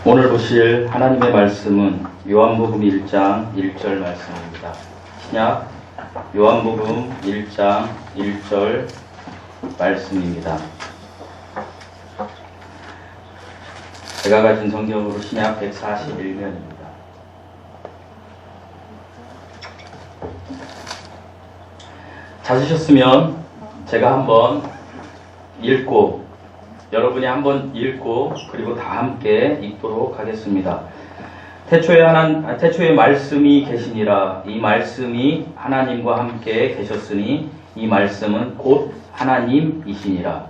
오늘 보실 하나님의 말씀은 요한복음 1장 1절 말씀입니다. 신약 요한복음 1장 1절 말씀입니다. 제가 가진 성경으로 신약 141면입니다. 찾으셨으면 제가 한번 읽고 여러분이 한번 읽고 그리고 다 함께 읽도록 하겠습니다. 태초에 말씀이 계시니라. 이 말씀이 하나님과 함께 계셨으니 이 말씀은 곧 하나님이시니라.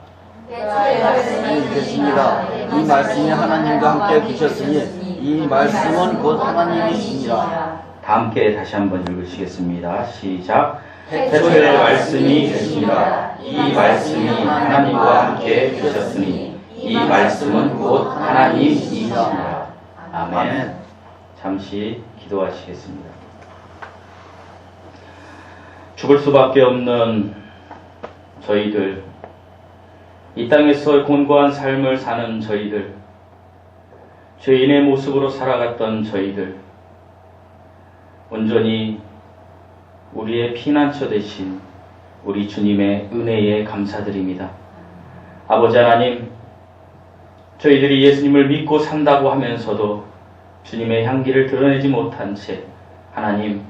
태초에 말씀이 계시니라. 이 말씀이 하나님과 함께 계셨으니 이 말씀은 곧 하나님이시니라. 다 함께 다시 한번 읽으시겠습니다. 시작. 태초에 말씀이 계시니라. 이 말씀이 하나님과 함께 계셨으니 이 말씀은 곧 하나님이시니라. 아멘. 잠시 기도하시겠습니다. 죽을 수밖에 없는 저희들, 이 땅에서 곤고한 삶을 사는 저희들, 죄인의 모습으로 살아갔던 저희들, 온전히 우리의 피난처 되신 우리 주님의 은혜에 감사드립니다. 아버지 하나님, 저희들이 예수님을 믿고 산다고 하면서도 주님의 향기를 드러내지 못한 채 하나님의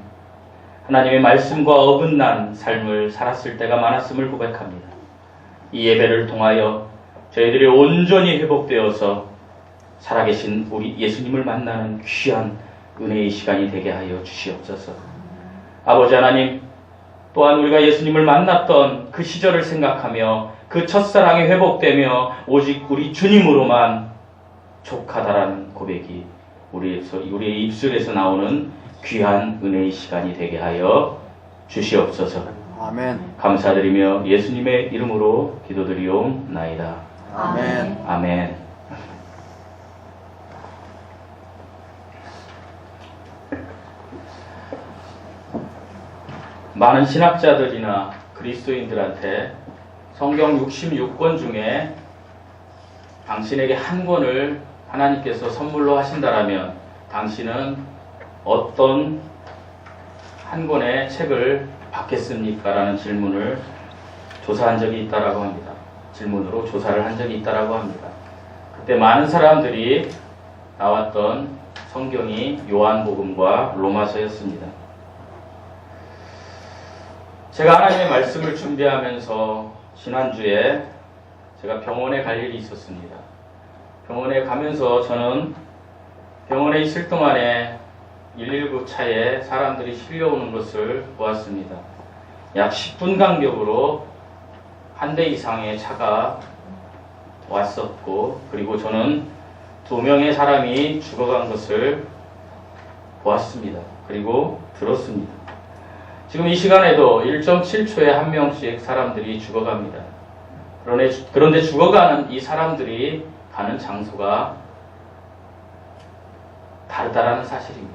말씀과 어긋난 삶을 살았을 때가 많았음을 고백합니다. 이 예배를 통하여 저희들이 온전히 회복되어서 살아계신 우리 예수님을 만나는 귀한 은혜의 시간이 되게 하여 주시옵소서. 아버지 하나님, 또한 우리가 예수님을 만났던 그 시절을 생각하며 그 첫사랑이 회복되며 오직 우리 주님으로만 족하다라는 고백이 우리의 입술에서 나오는 귀한 은혜의 시간이 되게 하여 주시옵소서. 아멘. 감사드리며 예수님의 이름으로 기도드리옵나이다. 아멘. 아멘. 많은 신학자들이나 그리스도인들한테 성경 66권 중에 당신에게 한 권을 하나님께서 선물로 하신다라면 당신은 어떤 한 권의 책을 받겠습니까? 라는 질문을 조사한 적이 있다라고 합니다. 질문으로 조사를 한 적이 있다라고 합니다. 그때 많은 사람들이 나왔던 성경이 요한복음과 로마서였습니다. 제가 하나님의 말씀을 준비하면서 지난주에 제가 병원에 갈 일이 있었습니다. 병원에 가면서 저는 병원에 있을 동안에 119 차에 사람들이 실려오는 것을 보았습니다. 약 10분 간격으로 한 대 이상의 차가 왔었고, 그리고 저는 2명의 사람이 죽어간 것을 보았습니다. 그리고 들었습니다. 지금 이 시간에도 1.7초에 한 명씩 사람들이 죽어갑니다. 그런데 죽어가는 이 사람들이 가는 장소가 다르다라는 사실입니다.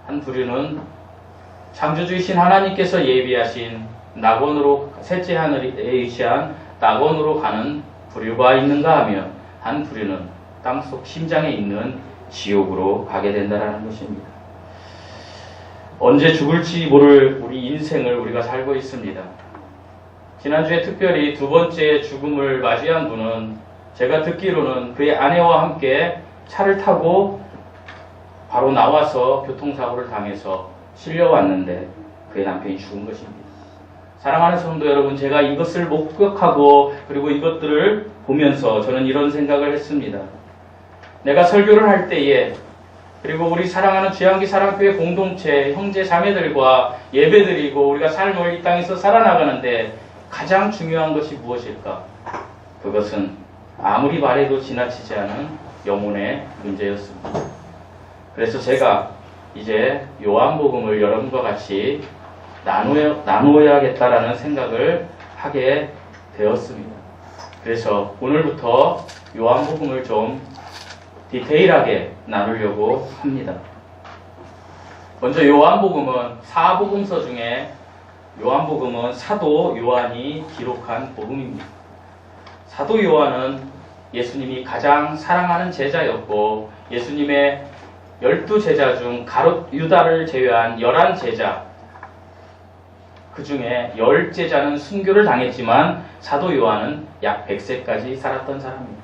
한 부류는 창조주이신 하나님께서 예비하신 낙원으로, 셋째 하늘에 위치한 낙원으로 가는 부류가 있는가 하면 한 부류는 땅속 심장에 있는 지옥으로 가게 된다는 것입니다. 언제 죽을지 모를 우리 인생을 우리가 살고 있습니다. 지난주에 특별히 두 번째 죽음을 맞이한 분은 제가 듣기로는 그의 아내와 함께 차를 타고 바로 나와서 교통사고를 당해서 실려왔는데 그의 남편이 죽은 것입니다. 사랑하는 성도 여러분, 제가 이것을 목격하고 그리고 이것들을 보면서 저는 이런 생각을 했습니다. 내가 설교를 할 때에 그리고 우리 사랑하는 주양기 사랑교회 공동체 형제 자매들과 예배드리고 우리가 삶을 이 땅에서 살아나가는데 가장 중요한 것이 무엇일까? 그것은 아무리 말해도 지나치지 않은 영혼의 문제였습니다. 그래서 제가 이제 요한복음을 여러분과 같이 나누어야겠다라는 생각을 하게 되었습니다. 그래서 오늘부터 요한복음을 좀 디테일하게 나누려고 합니다. 먼저 요한복음은 사복음서 중에 요한복음은 사도 요한이 기록한 복음입니다. 사도 요한은 예수님이 가장 사랑하는 제자였고 예수님의 12제자 중 가룟 유다를 제외한 11제자 그 중에 10제자는 순교를 당했지만 사도 요한은 약 100세까지 살았던 사람입니다.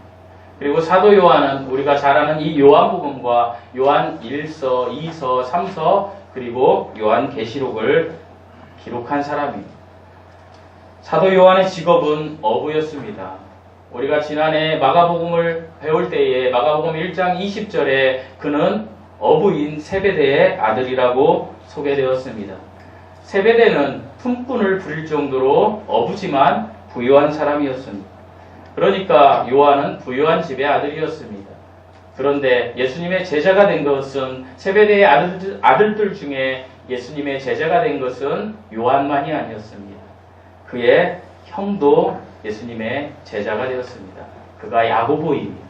그리고 사도 요한은 우리가 잘 아는 이 요한복음과 요한 1서, 2서, 3서 그리고 요한 계시록을 기록한 사람입니다. 사도 요한의 직업은 어부였습니다. 우리가 지난해 마가복음을 배울 때에 마가복음 1장 20절에 그는 어부인 세베대의 아들이라고 소개되었습니다. 세베대는 품꾼을 부릴 정도로 어부지만 부유한 사람이었습니다. 그러니까 요한은 부유한 집의 아들이었습니다. 그런데 예수님의 제자가 된 것은 세베대의 아들들 중에 예수님의 제자가 된 것은 요한만이 아니었습니다. 그의 형도 예수님의 제자가 되었습니다. 그가 야고보입니다.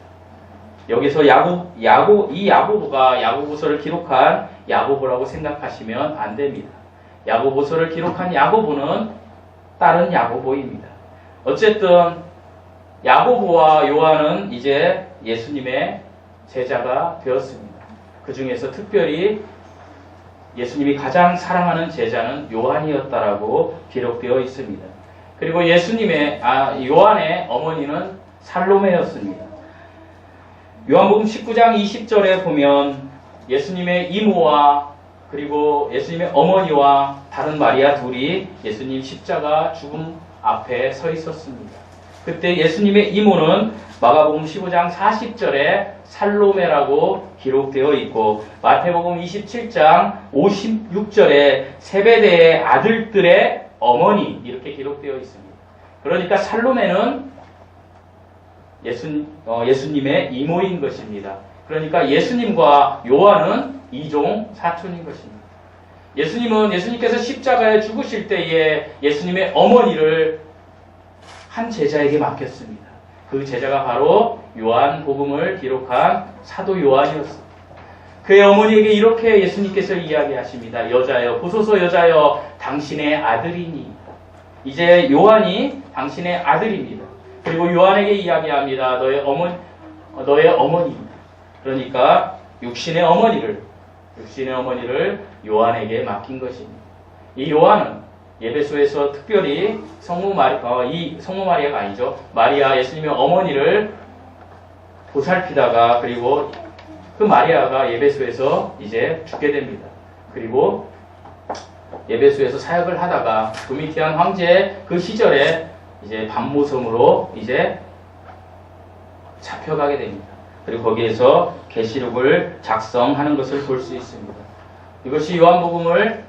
여기서 이 야고보가 야고보서를 기록한 야고보라고 생각하시면 안 됩니다. 야고보서를 기록한 야고보는 다른 야고보입니다. 어쨌든 야고보와 요한은 이제 예수님의 제자가 되었습니다. 그 중에서 특별히 예수님이 가장 사랑하는 제자는 요한이었다라고 기록되어 있습니다. 그리고 요한의 어머니는 살로메였습니다. 요한복음 19장 20절에 보면 예수님의 이모와 그리고 예수님의 어머니와 다른 마리아 둘이 예수님 십자가 죽음 앞에 서 있었습니다. 그때 예수님의 이모는 마가복음 15장 40절에 살로메라고 기록되어 있고 마태복음 27장 56절에 세베대의 아들들의 어머니 이렇게 기록되어 있습니다. 그러니까 살로메는 예수님의 이모인 것입니다. 그러니까 예수님과 요한은 이종 사촌인 것입니다. 예수님께서 십자가에 죽으실 때에 예수님의 어머니를 한 제자에게 맡겼습니다. 그 제자가 바로 요한복음을 기록한 사도 요한이었습니다. 그의 어머니에게 이렇게 예수님께서 이야기하십니다. 여자여, 보소서 여자여, 당신의 아들이니. 이제 요한이 당신의 아들입니다. 그리고 요한에게 이야기합니다. 너의 어머니입니다. 그러니까 육신의 어머니를 요한에게 맡긴 것입니다. 이 요한은 예배소에서 특별히 성모 마리아가 아니죠. 마리아 예수님의 어머니를 보살피다가 그리고 그 마리아가 예배소에서 이제 죽게 됩니다. 그리고 예배소에서 사역을 하다가 도미티안 황제 그 시절에 이제 반모섬으로 이제 잡혀가게 됩니다. 그리고 거기에서 계시록을 작성하는 것을 볼 수 있습니다. 이것이 요한복음을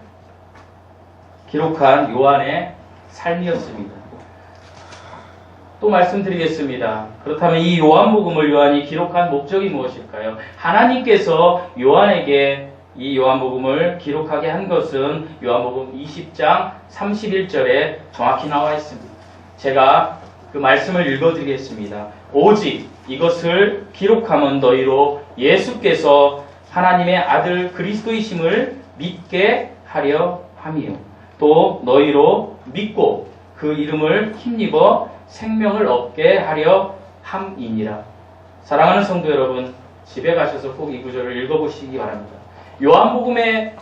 기록한 요한의 삶이었습니다. 또 말씀드리겠습니다. 그렇다면 이 요한복음을 요한이 기록한 목적이 무엇일까요? 하나님께서 요한에게 이 요한복음을 기록하게 한 것은 요한복음 20장 31절에 정확히 나와 있습니다. 제가 그 말씀을 읽어드리겠습니다. 오직 이것을 기록함은 너희로 예수께서 하나님의 아들 그리스도이심을 믿게 하려 함이요. 또 너희로 믿고 그 이름을 힘입어 생명을 얻게 하려 함이니라. 사랑하는 성도 여러분, 집에 가셔서 꼭 이 구절을 읽어보시기 바랍니다. 요한복음의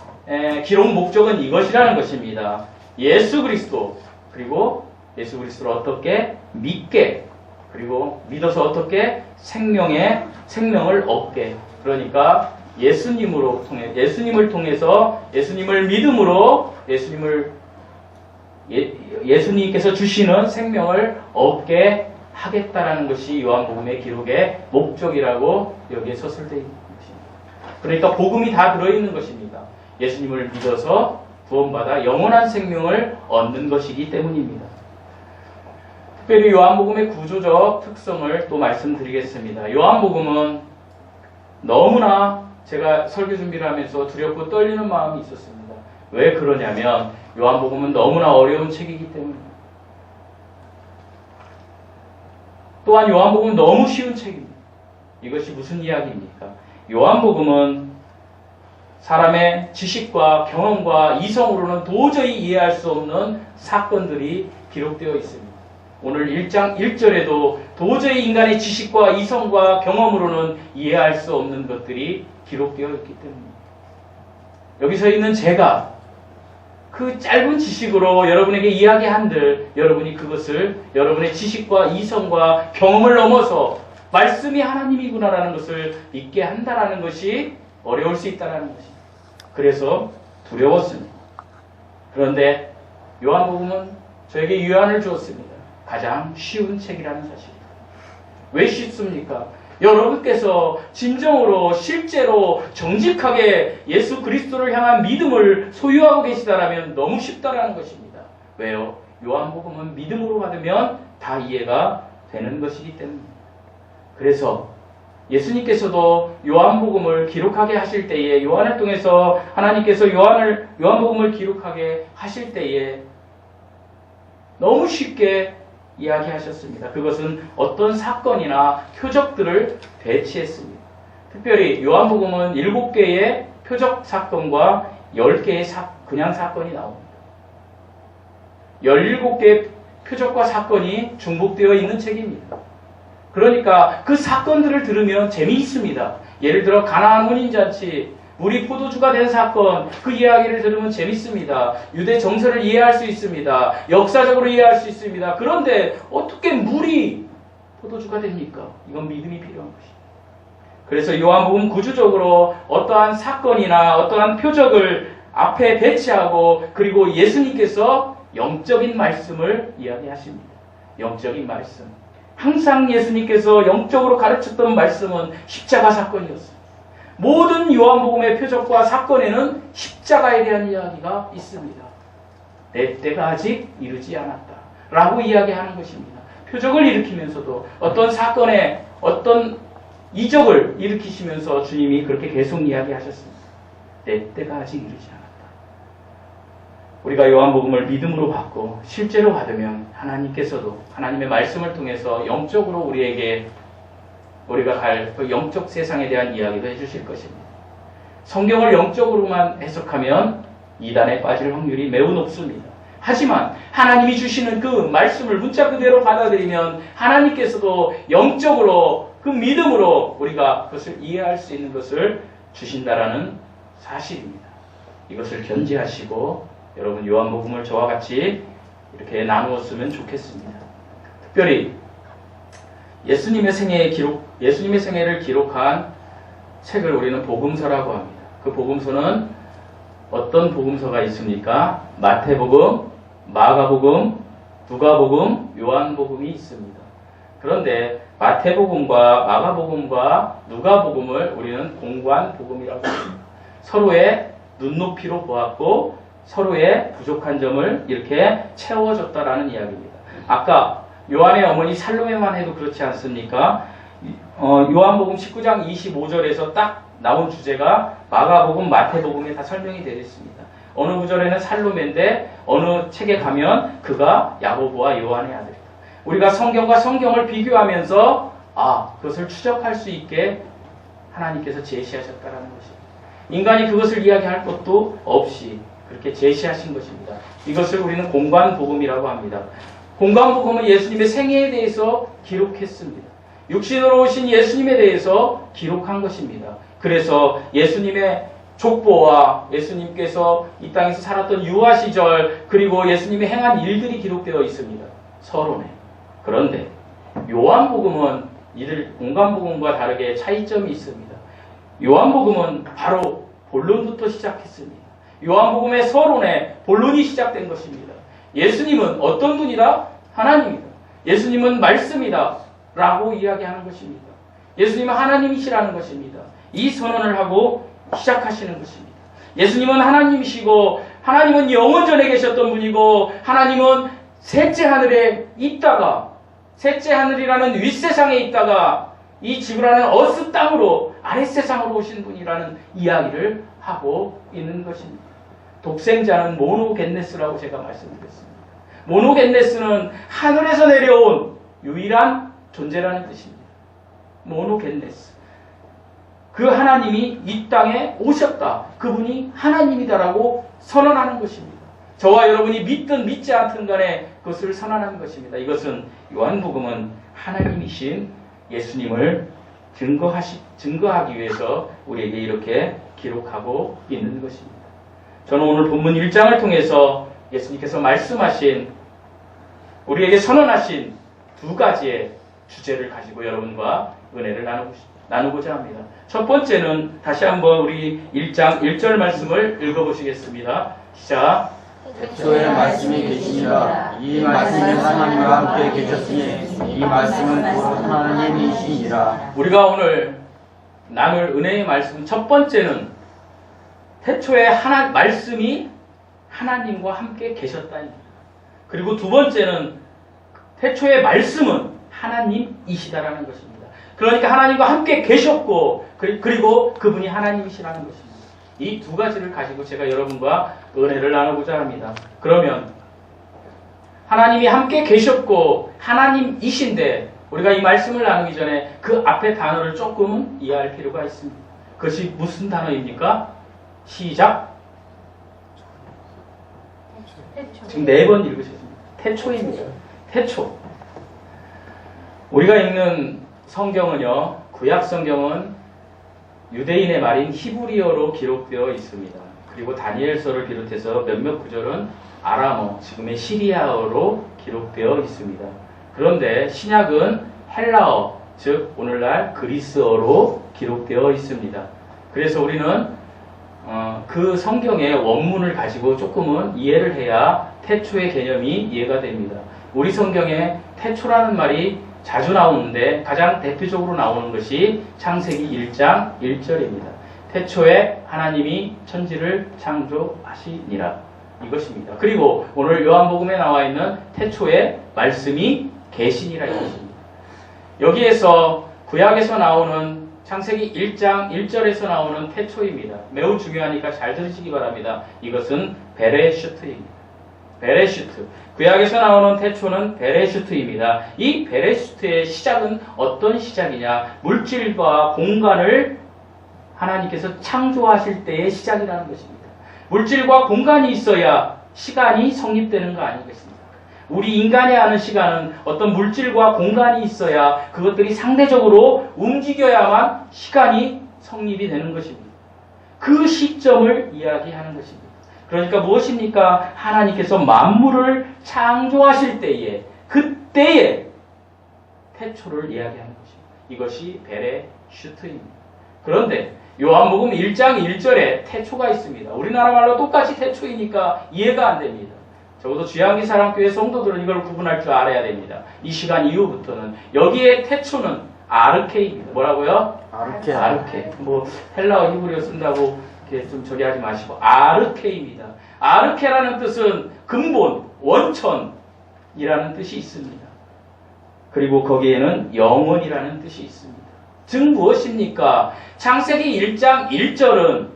기록 목적은 이것이라는 것입니다. 예수 그리스도, 그리고 예수 그리스도를 어떻게 믿게, 그리고 믿어서 어떻게 생명을 얻게. 그러니까 예수님을 통해서 예수님을 믿음으로 예수님께서 주시는 생명을 얻게 하겠다라는 것이 요한복음의 기록의 목적이라고 여기에 서술되어 있는 것입니다. 그러니까 복음이 다 들어있는 것입니다. 예수님을 믿어서 구원받아 영원한 생명을 얻는 것이기 때문입니다. 특별히 요한복음의 구조적 특성을 또 말씀드리겠습니다. 요한복음은 너무나 제가 설교 준비를 하면서 두렵고 떨리는 마음이 있었습니다. 왜 그러냐면 요한복음은 너무나 어려운 책이기 때문입니다. 또한 요한복음은 너무 쉬운 책입니다. 이것이 무슨 이야기입니까? 요한복음은 사람의 지식과 경험과 이성으로는 도저히 이해할 수 없는 사건들이 기록되어 있습니다. 오늘 1장 1절에도 도저히 인간의 지식과 이성과 경험으로는 이해할 수 없는 것들이 기록되어 있기 때문입니다. 여기서 있는 제가 그 짧은 지식으로 여러분에게 이야기한들 여러분이 그것을 여러분의 지식과 이성과 경험을 넘어서 말씀이 하나님이구나라는 것을 믿게 한다라는 것이 어려울 수 있다는 것입니다. 그래서 두려웠습니다. 그런데 요한복음은 저에게 유안을 주었습니다. 가장 쉬운 책이라는 사실입니다. 왜 쉽습니까? 여러분께서 진정으로 실제로 정직하게 예수 그리스도를 향한 믿음을 소유하고 계시다라면 너무 쉽다라는 것입니다. 왜요? 요한복음은 믿음으로 받으면 다 이해가 되는 것이기 때문입니다. 그래서 예수님께서도 요한복음을 기록하게 하실 때에 요한을 통해서 하나님께서 요한복음을 기록하게 하실 때에 너무 쉽게 이야기하셨습니다. 그것은 어떤 사건이나 표적들을 배치했습니다. 특별히 요한복음은 7개의 표적 사건과 10개의 그냥 사건이 나옵니다. 17개의 표적과 사건이 중복되어 있는 책입니다. 그러니까 그 사건들을 들으면 재미있습니다. 예를 들어 가나안 혼인잔치, 물이 포도주가 된 사건, 그 이야기를 들으면 재밌습니다. 유대 정서를 이해할 수 있습니다. 역사적으로 이해할 수 있습니다. 그런데 어떻게 물이 포도주가 됩니까? 이건 믿음이 필요한 것입니다. 그래서 요한복음 구조적으로 어떠한 사건이나 어떠한 표적을 앞에 배치하고 그리고 예수님께서 영적인 말씀을 이야기하십니다. 영적인 말씀. 항상 예수님께서 영적으로 가르쳤던 말씀은 십자가 사건이었습니다. 모든 요한복음의 표적과 사건에는 십자가에 대한 이야기가 있습니다. 내 때가 아직 이르지 않았다 라고 이야기하는 것입니다. 표적을 일으키면서도 어떤 사건에 어떤 이적을 일으키시면서 주님이 그렇게 계속 이야기하셨습니다. 내 때가 아직 이르지 않았다. 우리가 요한복음을 믿음으로 받고 실제로 받으면 하나님께서도 하나님의 말씀을 통해서 영적으로 우리가 갈 그 영적 세상에 대한 이야기도 해주실 것입니다. 성경을 영적으로만 해석하면 이단에 빠질 확률이 매우 높습니다. 하지만 하나님이 주시는 그 말씀을 문자 그대로 받아들이면 하나님께서도 영적으로 그 믿음으로 우리가 그것을 이해할 수 있는 것을 주신다라는 사실입니다. 이것을 견지하시고 여러분 요한복음을 저와 같이 이렇게 나누었으면 좋겠습니다. 특별히 예수님의 생애를 기록한 책을 우리는 복음서라고 합니다. 그 복음서는 어떤 복음서가 있습니까? 마태복음, 마가복음, 누가복음, 요한복음이 있습니다. 그런데 마태복음과 마가복음과 누가복음을 우리는 공관복음이라고 합니다. 서로의 눈높이로 보았고 서로의 부족한 점을 이렇게 채워줬다라는 이야기입니다. 아까 요한의 어머니 살로메만 해도 그렇지 않습니까? 요한복음 19장 25절에서 딱 나온 주제가 마가복음, 마태복음에 다 설명이 되어 있습니다. 어느 구절에는 살로메인데 어느 책에 가면 그가 야고보와 요한의 아들이다. 우리가 성경과 성경을 비교하면서 그것을 추적할 수 있게 하나님께서 제시하셨다는 것입니다. 인간이 그것을 이야기할 것도 없이 그렇게 제시하신 것입니다. 이것을 우리는 공관복음이라고 합니다. 공관복음은 예수님의 생애에 대해서 기록했습니다. 육신으로 오신 예수님에 대해서 기록한 것입니다. 그래서 예수님의 족보와 예수님께서 이 땅에서 살았던 유아 시절 그리고 예수님이 행한 일들이 기록되어 있습니다. 서론에. 그런데 요한복음은 이들 공관복음과 다르게 차이점이 있습니다. 요한복음은 바로 본론부터 시작했습니다. 요한복음의 서론에 본론이 시작된 것입니다. 예수님은 어떤 분이다? 하나님이다. 예수님은 말씀이다. 라고 이야기하는 것입니다. 예수님은 하나님이시라는 것입니다. 이 선언을 하고 시작하시는 것입니다. 예수님은 하나님이시고 하나님은 영원 전에 계셨던 분이고 하나님은 셋째 하늘에 있다가 셋째 하늘이라는 윗세상에 있다가 이 지구라는 어스 땅으로 아랫세상으로 오신 분이라는 이야기를 하고 있는 것입니다. 독생자는 모노겐네스라고 제가 말씀드렸습니다. 모노겐네스는 하늘에서 내려온 유일한 존재라는 뜻입니다. 모노겐네스. 그 하나님이 이 땅에 오셨다. 그분이 하나님이다라고 선언하는 것입니다. 저와 여러분이 믿든 믿지 않든 간에 그것을 선언하는 것입니다. 이것은 요한복음은 하나님이신 예수님을 증거하기 위해서 우리에게 이렇게 기록하고 있는 것입니다. 저는 오늘 본문 1장을 통해서 예수님께서 말씀하신 우리에게 선언하신 두 가지의 주제를 가지고 여러분과 은혜를 나누고자 합니다. 첫 번째는 다시 한번 우리 1장 1절 말씀을 읽어보시겠습니다. 시작. 태초에 말씀이 계시니라. 이 말씀이 하나님과 함께 계셨으니 이 말씀은 곧 하나님이시니라. 우리가 오늘 나눌 은혜의 말씀 첫 번째는 태초에 말씀이 하나님과 함께 계셨다입니다. 그리고 두 번째는 태초에 말씀은 하나님이시다라는 것입니다. 그러니까 하나님과 함께 계셨고 그리고 그분이 하나님이시라는 것입니다. 이 두 가지를 가지고 제가 여러분과 은혜를 나누고자 합니다. 그러면 하나님이 함께 계셨고 하나님이신데 우리가 이 말씀을 나누기 전에 그 앞에 단어를 조금은 이해할 필요가 있습니다. 그것이 무슨 단어입니까? 시작. 지금 4번 읽으셨습니다. 태초입니다. 태초. 우리가 읽는 성경은요, 구약 성경은 유대인의 말인 히브리어로 기록되어 있습니다. 그리고 다니엘서를 비롯해서 몇몇 구절은 아람어, 지금의 시리아어로 기록되어 있습니다. 그런데 신약은 헬라어, 즉 오늘날 그리스어로 기록되어 있습니다. 그래서 우리는 그 성경의 원문을 가지고 조금은 이해를 해야 태초의 개념이 이해가 됩니다. 우리 성경에 태초라는 말이 자주 나오는데 가장 대표적으로 나오는 것이 창세기 1장 1절입니다. 태초에 하나님이 천지를 창조하시니라. 이것입니다. 그리고 오늘 요한복음에 나와 있는 태초에 말씀이 계시니라 이것입니다. 여기에서 구약에서 나오는 창세기 1장 1절에서 나오는 태초입니다. 매우 중요하니까 잘 들으시기 바랍니다. 이것은 베레슈트입니다. 베레슈트. 구약에서 나오는 태초는 베레슈트입니다. 이 베레슈트의 시작은 어떤 시작이냐? 물질과 공간을 하나님께서 창조하실 때의 시작이라는 것입니다. 물질과 공간이 있어야 시간이 성립되는 거 아니겠습니까? 우리 인간이 아는 시간은 어떤 물질과 공간이 있어야 그것들이 상대적으로 움직여야만 시간이 성립이 되는 것입니다. 그 시점을 이야기하는 것입니다. 그러니까 무엇입니까? 하나님께서 만물을 창조하실 때에 그때에 태초를 이야기하는 것입니다. 이것이 베레슈트입니다. 그런데 요한복음 1장 1절에 태초가 있습니다. 우리나라 말로 똑같이 태초이니까 이해가 안 됩니다. 적어도 주양기 사랑교회 성도들은 이걸 구분할 줄 알아야 됩니다. 이 시간 이후부터는 여기에 태초는 아르케입니다. 뭐라고요? 아르케. 아르케. 뭐 헬라어 히브리어 쓴다고 이렇게 좀 저기 하지 마시고 아르케입니다. 아르케라는 뜻은 근본, 원천이라는 뜻이 있습니다. 그리고 거기에는 영원이라는 뜻이 있습니다. 즉 무엇입니까? 창세기 1장 1절은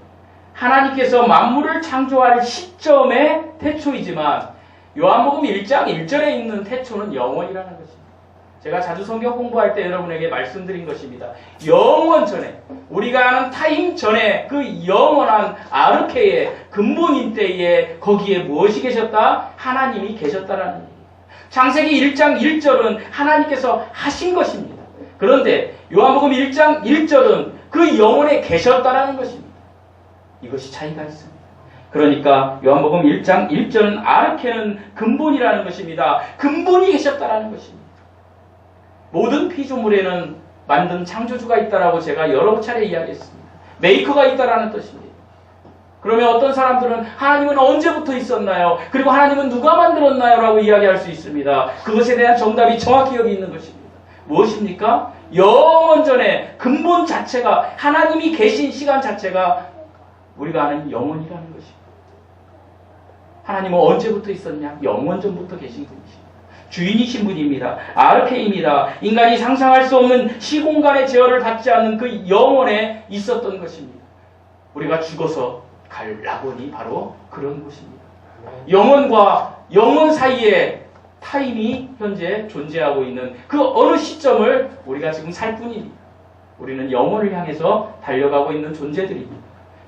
하나님께서 만물을 창조할 시점의 태초이지만 요한복음 1장 1절에 있는 태초는 영원이라는 것입니다. 제가 자주 성경 공부할 때 여러분에게 말씀드린 것입니다. 영원 전에, 우리가 아는 타임 전에 그 영원한 아르케의 근본인 때에 거기에 무엇이 계셨다? 하나님이 계셨다라는 얘기예요. 창세기 1장 1절은 하나님께서 하신 것입니다. 그런데 요한복음 1장 1절은 그 영원에 계셨다라는 것입니다. 이것이 차이가 있습니다. 그러니까 요한복음 1장 1절은 아르케는 근본이라는 것입니다. 근본이 계셨다라는 것입니다. 모든 피조물에는 만든 창조주가 있다라고 제가 여러 차례 이야기했습니다. 메이커가 있다라는 뜻입니다. 그러면 어떤 사람들은 하나님은 언제부터 있었나요? 그리고 하나님은 누가 만들었나요? 라고 이야기할 수 있습니다. 그것에 대한 정답이 정확히 여기 있는 것입니다. 무엇입니까? 영원 전에 근본 자체가 하나님이 계신 시간 자체가 우리가 아는 영원이라는 것입니다. 하나님은 언제부터 있었냐? 영원 전부터 계신 분이십니다. 주인이신 분입니다. 아르케입니다. 인간이 상상할 수 없는 시공간의 제어를 받지 않는 그 영원에 있었던 것입니다. 우리가 죽어서 갈 낙원이 바로 그런 곳입니다. 영원과 영원 사이에 타임이 현재 존재하고 있는 그 어느 시점을 우리가 지금 살 뿐입니다. 우리는 영원을 향해서 달려가고 있는 존재들입니다.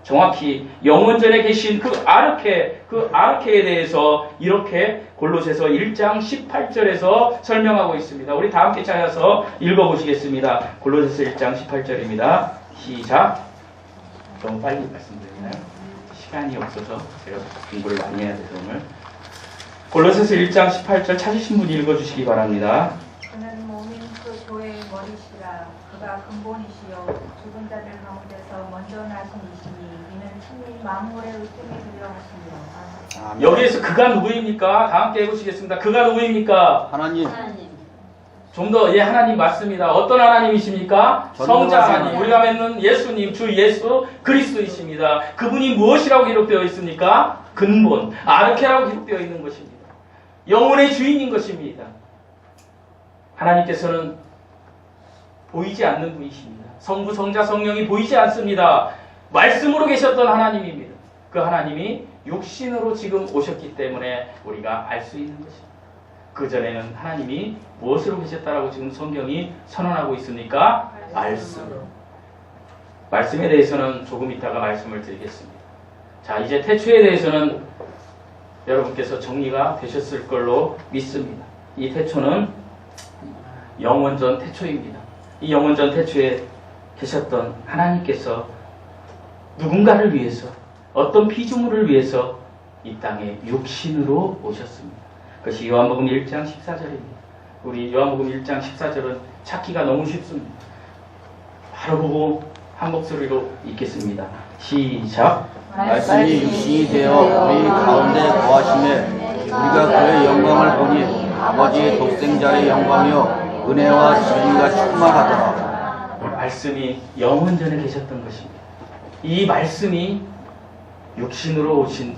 정확히 영원전에 계신 그 아르케에 대해서 이렇게 골로새서 1장 18절에서 설명하고 있습니다. 우리 다 함께 찾아서 읽어보시겠습니다. 골로새서 1장 18절입니다. 시작. 너무 빨리 말씀드리나요? 시간이 없어서 제가 공부를 많이 해야 돼서 오늘. 골로새서 1장 18절 찾으신 분이 읽어주시기 바랍니다. 그는 몸인 그 교회의 머리시라. 그가 근본이시요 죽은 자들 가운데서 먼저 나신 이시니 이는 친히 만물의 으뜸이 되려 하시며. 아멘. 여기에서 그가 누구입니까? 다 함께 해보시겠습니다. 그가 누구입니까? 하나님. 좀 더 하나님 맞습니다. 어떤 하나님이십니까? 성자 하나님. 우리가 믿는 예수님, 주 예수 그리스도이십니다. 그분이 무엇이라고 기록되어 있습니까? 근본, 아르케라고 기록되어 있는 것입니다. 영혼의 주인인 것입니다. 하나님께서는 보이지 않는 분이십니다. 성부, 성자, 성령이 보이지 않습니다. 말씀으로 계셨던 하나님입니다. 그 하나님이 육신으로 지금 오셨기 때문에 우리가 알 수 있는 것입니다. 그전에는 하나님이 무엇으로 계셨다라고 지금 성경이 선언하고 있습니까? 말씀. 말씀에 대해서는 조금 이따가 말씀을 드리겠습니다. 자, 이제 태초에 대해서는 여러분께서 정리가 되셨을 걸로 믿습니다. 이 태초는 영원전 태초입니다. 이 영원전 태초에 계셨던 하나님께서 누군가를 위해서, 어떤 피조물을 위해서 이 땅에 육신으로 오셨습니다. 그것이 요한복음 1장 14절입니다. 우리 요한복음 1장 14절은 찾기가 너무 쉽습니다. 바로 보고 한 목소리로 읽겠습니다. 시작. 말씀이 육신이 되어 우리 가운데 거하심에 우리가 그의 영광을 보니 아버지의 독생자의 영광이요 은혜와 진리가 충만하더라. 말씀이 영원전에 계셨던 것입니다. 이 말씀이 육신으로 오신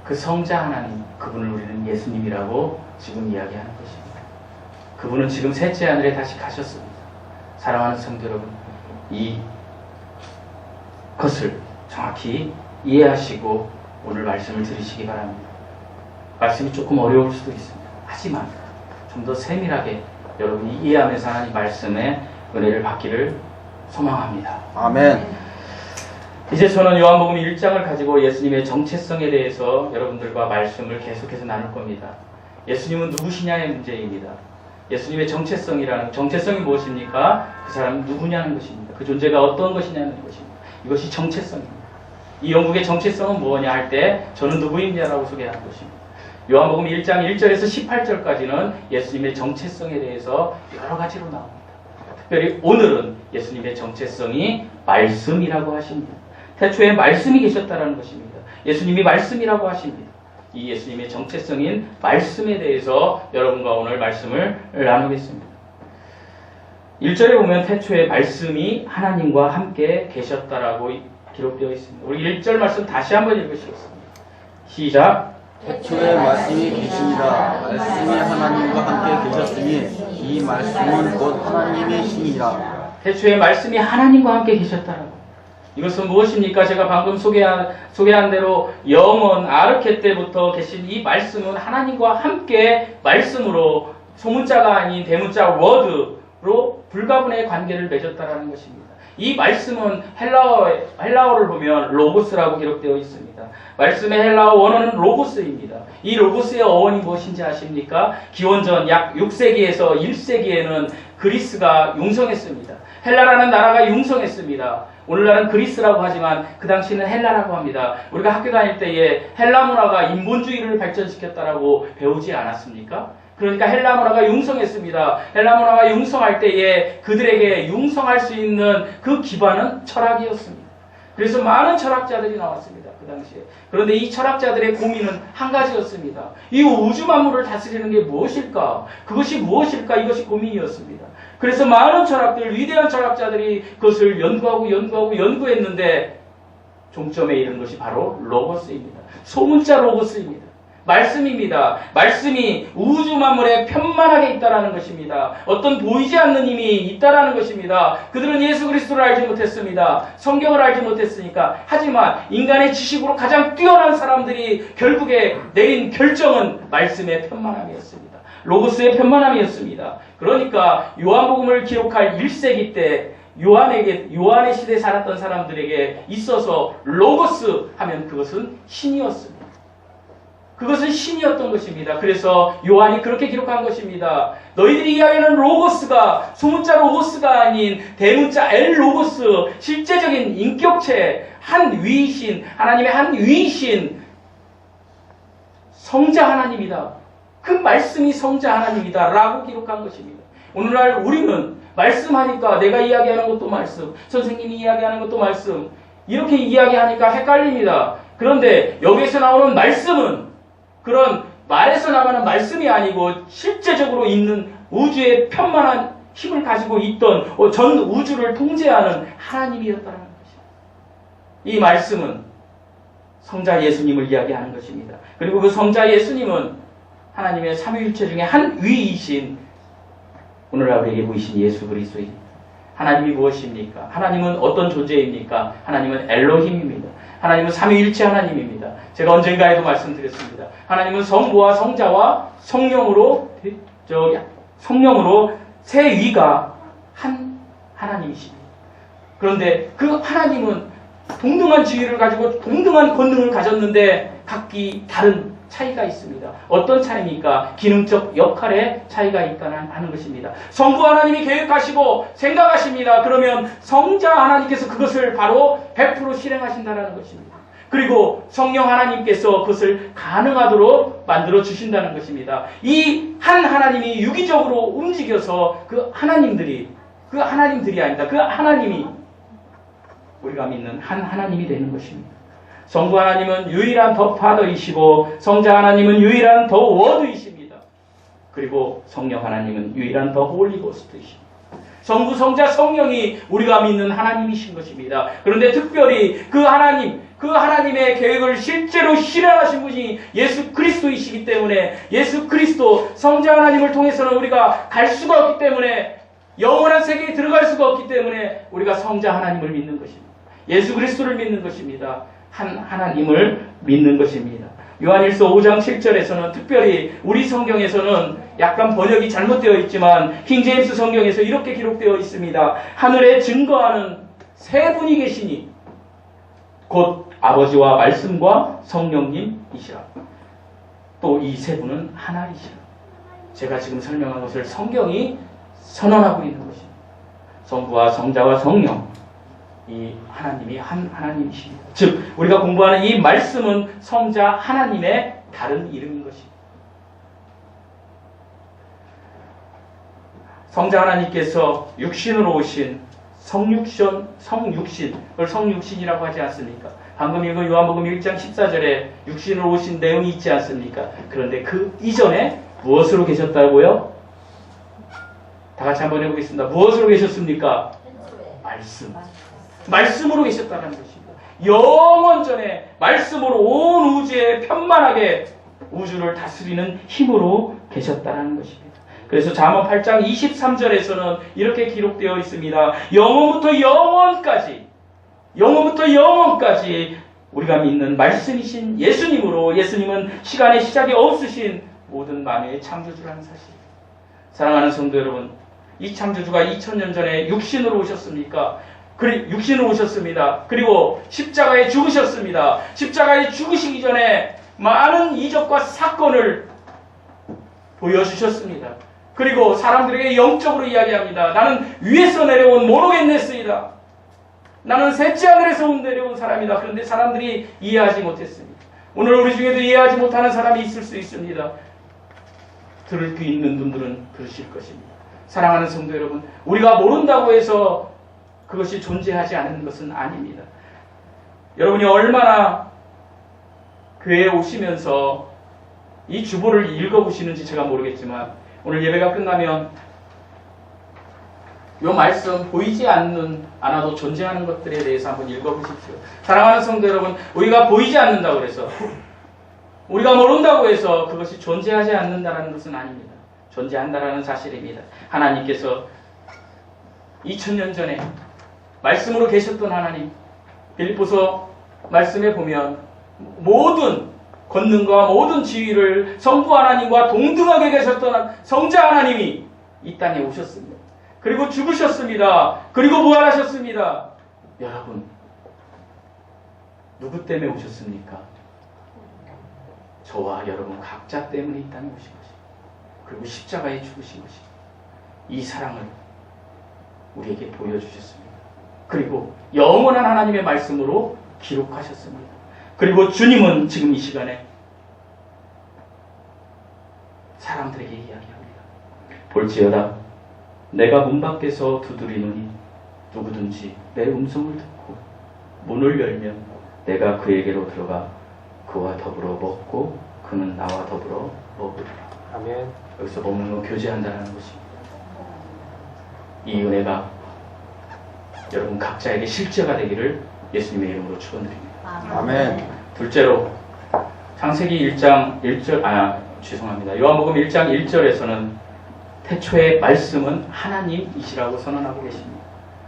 그 성자 하나님, 그분을 우리는 예수님이라고 지금 이야기하는 것입니다. 그분은 지금 셋째 하늘에 다시 가셨습니다. 사랑하는 성도 여러분, 이 것을 정확히 이해하시고 오늘 말씀을 들으시기 바랍니다. 말씀이 조금 어려울 수도 있습니다. 하지만 좀 더 세밀하게 여러분이 이해하면서 하나님 말씀의 은혜를 받기를 소망합니다. 아멘. 이제 저는 요한복음 1장을 가지고 예수님의 정체성에 대해서 여러분들과 말씀을 계속해서 나눌 겁니다. 예수님은 누구시냐의 문제입니다. 예수님의 정체성이 무엇입니까? 그 사람은 누구냐는 것입니다. 그 존재가 어떤 것이냐는 것입니다. 이것이 정체성입니다. 이 영국의 정체성은 무엇냐 할 때 저는 누구입니다라고 소개하는 것입니다. 요한복음 1장 1절에서 18절까지는 예수님의 정체성에 대해서 여러 가지로 나옵니다. 특별히 오늘은 예수님의 정체성이 말씀이라고 하십니다. 태초에 말씀이 계셨다는 것입니다. 예수님이 말씀이라고 하십니다. 이 예수님의 정체성인 말씀에 대해서 여러분과 오늘 말씀을 나누겠습니다. 1절에 보면 태초에 말씀이 하나님과 함께 계셨다라고 기록되어 있습니다. 우리 1절 말씀 다시 한번 읽으시겠습니다. 시작. 태초에 말씀이 계시니라. 말씀이 하나님과 함께 계셨으니 이 말씀은 곧 하나님의 신이라. 태초에 말씀이 하나님과 함께 계셨다라고. 이것은 무엇입니까? 제가 방금 소개한 대로 영원 아르케 때부터 계신 이 말씀은 하나님과 함께 말씀으로 소문자가 아닌 대문자 워드로 불가분의 관계를 맺었다라는 것입니다. 이 말씀은 헬라어를 보면 로고스라고 기록되어 있습니다. 말씀의 헬라어 원어는 로고스입니다. 이 로고스의 어원이 무엇인지 아십니까? 기원전 약 6세기에서 1세기에는 그리스가 융성했습니다. 헬라라는 나라가 융성했습니다. 오늘날은 그리스라고 하지만 그 당시는 헬라라고 합니다. 우리가 학교 다닐 때에 헬라 문화가 인본주의를 발전시켰다라고 배우지 않았습니까? 그러니까 헬라 문화가 융성했습니다. 헬라 문화가 융성할 때에 그들에게 융성할 수 있는 그 기반은 철학이었습니다. 그래서 많은 철학자들이 나왔습니다. 그 당시에. 그런데 이 철학자들의 고민은 한 가지였습니다. 이 우주 만물을 다스리는 게 무엇일까? 그것이 무엇일까? 이것이 고민이었습니다. 그래서 많은 철학들, 위대한 철학자들이 그것을 연구했는데 종점에 이른 것이 바로 로고스입니다. 소문자 로고스입니다. 말씀입니다. 말씀이 우주 만물에 편만하게 있다라는 것입니다. 어떤 보이지 않는 힘이 있다라는 것입니다. 그들은 예수 그리스도를 알지 못했습니다. 성경을 알지 못했으니까. 하지만 인간의 지식으로 가장 뛰어난 사람들이 결국에 내린 결정은 말씀의 편만함이었습니다. 로고스의 편만함이었습니다. 그러니까 요한복음을 기록할 1세기 때 요한의 시대에 살았던 사람들에게 있어서 로고스 하면 그것은 신이었습니다. 그것은 신이었던 것입니다. 그래서 요한이 그렇게 기록한 것입니다. 너희들이 이야기하는 로고스가 소문자 로고스가 아닌 대문자 엘 로고스, 실제적인 인격체, 한 위이신, 하나님의 한 위이신 성자 하나님이다. 그 말씀이 성자 하나님이다 라고 기록한 것입니다. 오늘날 우리는 말씀하니까 내가 이야기하는 것도 말씀, 선생님이 이야기하는 것도 말씀, 이렇게 이야기하니까 헷갈립니다. 그런데 여기에서 나오는 말씀은 그런 말에서 나가는 말씀이 아니고 실제적으로 있는 우주의 편만한 힘을 가지고 있던 전 우주를 통제하는 하나님이었다는 것입니다. 이 말씀은 성자 예수님을 이야기하는 것입니다. 그리고 그 성자 예수님은 하나님의 삼위일체 중에 한 위이신 오늘날 우리에게 보이신 예수 그리스도입니다. 하나님이 무엇입니까? 하나님은 어떤 존재입니까? 하나님은 엘로힘입니다. 하나님은 삼위일체 하나님입니다. 제가 언젠가에도 말씀드렸습니다. 하나님은 성부와 성자와 성령으로 세 위가 한 하나님이십니다. 그런데 그 하나님은 동등한 지위를 가지고 동등한 권능을 가졌는데 각기 다른 차이가 있습니다. 어떤 차이입니까? 기능적 역할의 차이가 있다는 하는 것입니다. 성부 하나님이 계획하시고 생각하십니다. 그러면 성자 하나님께서 그것을 바로 100% 실행하신다는 것입니다. 그리고 성령 하나님께서 그것을 가능하도록 만들어 주신다는 것입니다. 이 한 하나님이 유기적으로 움직여서 그 하나님들이 아니다. 그 하나님이 우리가 믿는 한 하나님이 되는 것입니다. 성부 하나님은 유일한 더 파더이시고 성자 하나님은 유일한 더 워드이십니다. 그리고 성령 하나님은 유일한 더 홀리고스트이십니다. 성부, 성자, 성령이 우리가 믿는 하나님이신 것입니다. 그런데 특별히 그 하나님의 계획을 실제로 실현하신 분이 예수 그리스도이시기 때문에 예수 그리스도 성자 하나님을 통해서는 우리가 갈 수가 없기 때문에 영원한 세계에 들어갈 수가 없기 때문에 우리가 성자 하나님을 믿는 것입니다. 예수 그리스도를 믿는 것입니다. 한 하나님을 믿는 것입니다. 요한일서 5장 7절에서는 특별히 우리 성경에서는 약간 번역이 잘못되어 있지만 킹제임스 성경에서 이렇게 기록되어 있습니다. 하늘에 증거하는 세 분이 계시니 곧 아버지와 말씀과 성령님이시라. 또 이 세 분은 하나이시라. 제가 지금 설명한 것을 성경이 선언하고 있는 것입니다. 성부와 성자와 성령, 이 하나님이 한 하나님이십니다. 즉 우리가 공부하는 이 말씀은 성자 하나님의 다른 이름인 것입니다. 성자 하나님께서 육신으로 오신 성육신을 성육신이라고 하지 않습니까? 방금 읽은 요한복음 1장 14절에 육신으로 오신 내용이 있지 않습니까? 그런데 그 이전에 무엇으로 계셨다고요? 다 같이 한번 해보겠습니다. 무엇으로 계셨습니까? 말씀으로 계셨다는 것입니다. 영원 전에 말씀으로 온 우주에 편만하게 우주를 다스리는 힘으로 계셨다는 것입니다. 그래서 잠언 8장 23절에서는 이렇게 기록되어 있습니다. 영원부터 영원까지 우리가 믿는 말씀이신 예수님으로 예수님은 시간의 시작이 없으신 모든 만유의 창조주라는 사실입니다. 사랑하는 성도 여러분, 이 창조주가 2000년 전에 육신으로 오셨습니까? 육신으로 오셨습니다. 그리고 십자가에 죽으셨습니다. 십자가에 죽으시기 전에 많은 이적과 사건을 보여주셨습니다. 그리고 사람들에게 영적으로 이야기합니다. 나는 위에서 내려온 모노겐네스이다. 나는 셋째 하늘에서 내려온 사람이다. 그런데 사람들이 이해하지 못했습니다. 오늘 우리 중에도 이해하지 못하는 사람이 있을 수 있습니다. 들을 귀 있는 분들은 들으실 것입니다. 사랑하는 성도 여러분, 우리가 모른다고 해서 그것이 존재하지 않는 것은 아닙니다. 여러분이 얼마나 교회에 오시면서 이 주보를 읽어보시는지 제가 모르겠지만 오늘 예배가 끝나면 이 말씀 보이지 않아도 존재하는 것들에 대해서 한번 읽어보십시오. 사랑하는 성도 여러분, 우리가 보이지 않는다고 해서 우리가 모른다고 해서 그것이 존재하지 않는다는 것은 아닙니다. 존재한다는 사실입니다. 하나님께서 2000년 전에 말씀으로 계셨던 하나님, 빌립보서 말씀에 보면 모든 권능과 모든 지위를 성부 하나님과 동등하게 계셨던 성자 하나님이 이 땅에 오셨습니다. 그리고 죽으셨습니다. 그리고 부활하셨습니다. 여러분, 누구 때문에 오셨습니까? 저와 여러분 각자 때문에 이 땅에 오신 것입니다. 그리고 십자가에 죽으신 것입니다. 이 사랑을 우리에게 보여주셨습니다. 그리고 영원한 하나님의 말씀으로 기록하셨습니다. 그리고 주님은 지금 이 시간에 사람들에게 이야기합니다. 볼지어다 내가 문 밖에서 두드리노니 누구든지 내 음성을 듣고 문을 열면 내가 그에게로 들어가 그와 더불어 먹고 그는 나와 더불어 먹으리라. 아멘. 여기서 먹는 거 교제한다는 것입니다. 이 은혜가 여러분 각자에게 실제가 되기를 예수님의 이름으로 축원드립니다. 아멘. 둘째로 창세기 1장 1절 죄송합니다. 요한복음 1장 1절에서는 태초의 말씀은 하나님이시라고 선언하고 계십니다.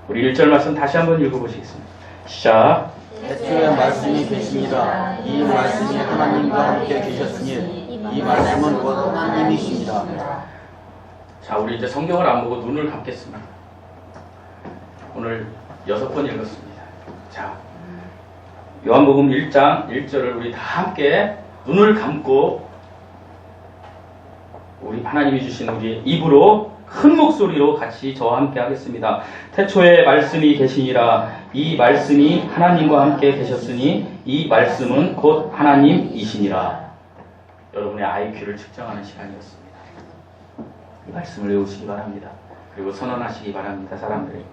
우리 1절 말씀 다시 한번 읽어보시겠습니다. 시작. 태초에 말씀이 계시니라. 이 말씀이 하나님과 함께 계셨으니 이 말씀은 곧 하나님이십니다. 자, 우리 이제 성경을 안 보고 눈을 감겠습니다. 오늘 6번 읽었습니다. 자, 요한복음 1장 1절을 우리 다 함께 눈을 감고 우리 하나님이 주신 우리의 입으로 큰 목소리로 같이 저와 함께 하겠습니다. 태초에 말씀이 계시니라. 이 말씀이 하나님과 함께 계셨으니 이 말씀은 곧 하나님이시니라. 여러분의 IQ를 측정하는 시간이었습니다. 이 말씀을 외우시기 바랍니다. 그리고 선언하시기 바랍니다. 사람들에게.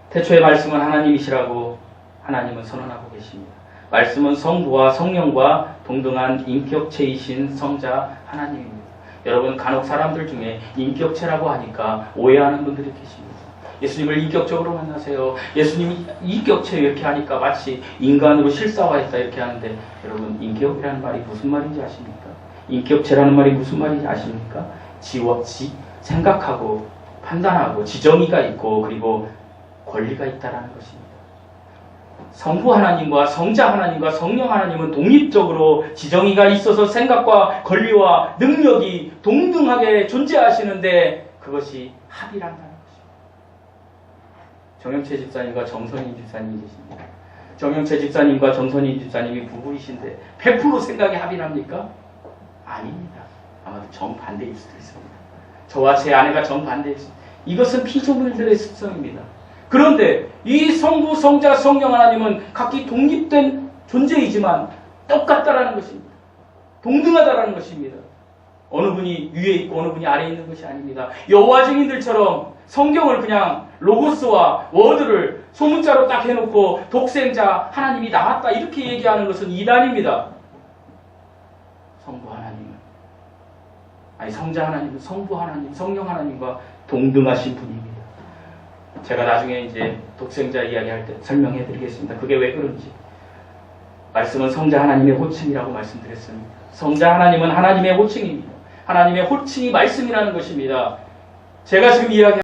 태초의 말씀은 하나님이시라고 하나님은 선언하고 계십니다. 말씀은 성부와 성령과 동등한 인격체이신 성자 하나님입니다. 여러분, 간혹 사람들 중에 인격체라고 하니까 오해하는 분들이 계십니다. 예수님을 인격적으로 만나세요. 예수님이 인격체 이렇게 하니까 마치 인간으로 실사화했다 이렇게 하는데, 여러분, 인격이라는 말이 무슨 말인지 아십니까? 인격체라는 말이 무슨 말인지 아십니까? 생각하고 판단하고 지정의가 있고 그리고 권리가 있다라는 것입니다. 성부 하나님과 성자 하나님과 성령 하나님은 독립적으로 지정의가 있어서 생각과 권리와 능력이 동등하게 존재하시는데 그것이 합이란다는 것입니다. 정영채 집사님과 정선희 집사님이 계십니다. 정영채 집사님과 정선희 집사님이 부부이신데 100% 생각이 합이랍니까? 아닙니다. 아마도 정반대일 수도 있습니다. 저와 제 아내가 정반대일 수도 있습니다. 이것은 피조물들의 습성입니다. 그런데 이 성부, 성자, 성령 하나님은 각기 독립된 존재이지만 똑같다라는 것입니다. 동등하다라는 것입니다. 어느 분이 위에 있고 어느 분이 아래에 있는 것이 아닙니다. 여호와 증인들처럼 성경을 그냥 로고스와 워드를 소문자로 딱 해놓고 독생자 하나님이 나왔다 이렇게 얘기하는 것은 이단입니다. 성부 하나님은 성자 하나님은 성부 하나님, 성령 하나님과 동등하신 분입니다. 제가 나중에 이제 독생자 이야기할 때 설명해 드리겠습니다. 그게 왜 그런지. 말씀은 성자 하나님의 호칭이라고 말씀드렸습니다. 성자 하나님은 하나님의 호칭입니다. 하나님의 호칭이 말씀이라는 것입니다. 제가 지금 이야기